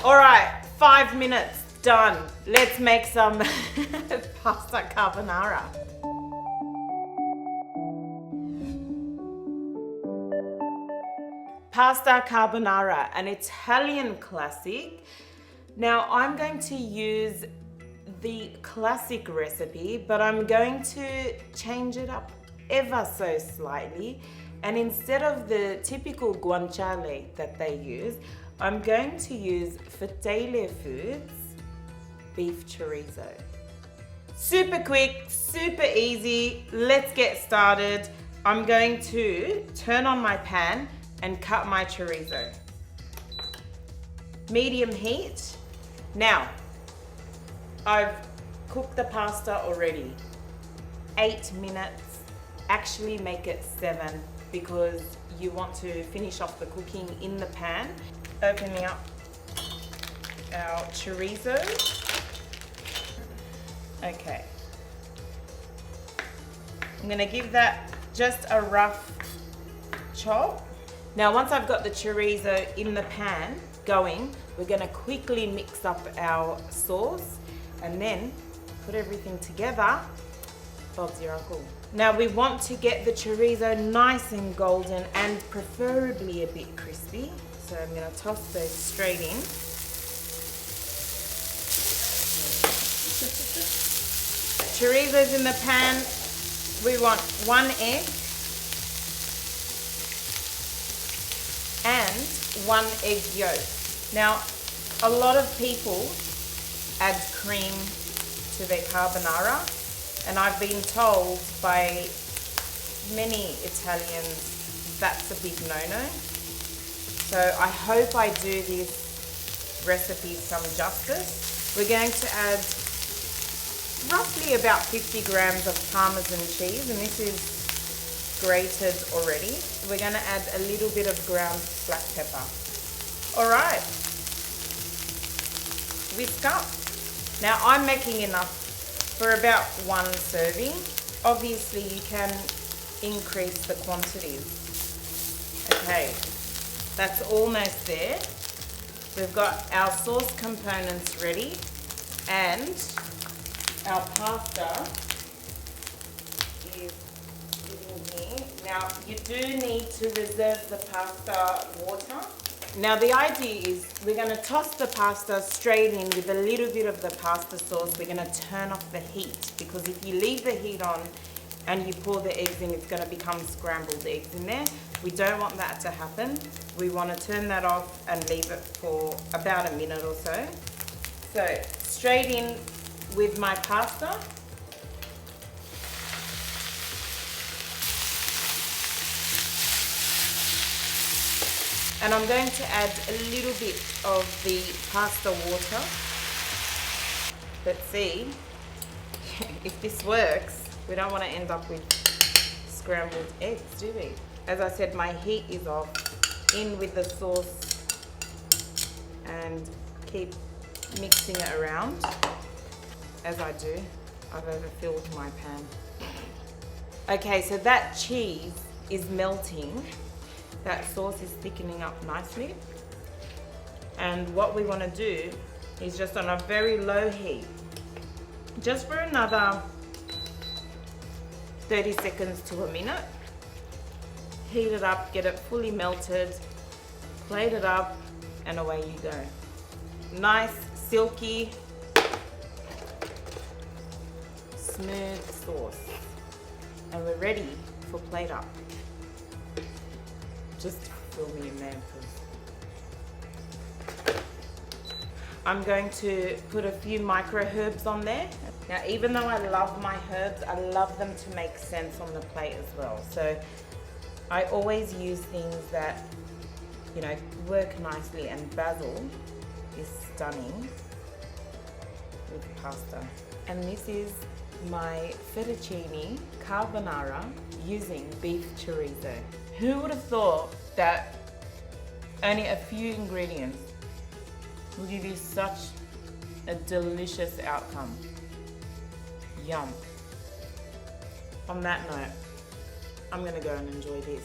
All right, 5 minutes, done. Let's make some pasta carbonara. Pasta carbonara, an Italian classic. Now I'm going to use the classic recipe, but I'm going to change it up ever so slightly. And instead of the typical guanciale that they use, I'm going to use Fettayleh Foods beef chorizo. Super quick, super easy. Let's get started. I'm going to turn on my pan and cut my chorizo. Medium heat. Now, I've cooked the pasta already. 8 minutes. Actually make it 7 because you want to finish off the cooking in the pan. Opening up our chorizo. Okay. I'm gonna give that just a rough chop. Now, once I've got the chorizo in the pan going, we're gonna quickly mix up our sauce and then put everything together. Bob's your uncle. Now, we want to get the chorizo nice and golden and preferably a bit crispy. So I'm gonna toss those straight in. Chorizo's in the pan. We want 1 egg and 1 egg yolk. Now, a lot of people add cream to their carbonara, and I've been told by many Italians that's a big no-no. So I hope I do this recipe some justice. We're going to add roughly about 50 grams of Parmesan cheese, and this is grated already. We're going to add a little bit of ground black pepper. All right, whisk up. Now I'm making enough for about 1 serving. Obviously you can increase the quantities. Okay, that's almost there. We've got our sauce components ready and our pasta is sitting here. Now you do need to reserve the pasta water. Now the idea is we're going to toss the pasta straight in with a little bit of the pasta sauce. We're going to turn off the heat because if you leave the heat on and you pour the eggs in, it's going to become scrambled eggs in there. We don't want that to happen. We want to turn that off and leave it for about a minute or so. So straight in with my pasta. And I'm going to add a little bit of the pasta water. Let's see if this works. We don't want to end up with scrambled eggs, do we? As I said, my heat is off. In with the sauce and keep mixing it around. As I do, I've overfilled my pan. Okay, so that cheese is melting. That sauce is thickening up nicely. And what we want to do is just on a very low heat, just for another 30 seconds to a minute. Heat it up, get it fully melted, plate it up, and away you go. Nice, silky, smooth sauce. And we're ready for plate up. Just fill me in there, please. I'm going to put a few micro herbs on there. Now, even though I love my herbs, I love them to make sense on the plate as well. So I always use things that, you know, work nicely, and basil is stunning with pasta. And this is my fettuccine carbonara using beef chorizo. Who would have thought that only a few ingredients will give you such a delicious outcome? Yum. On that note, I'm gonna go and enjoy this.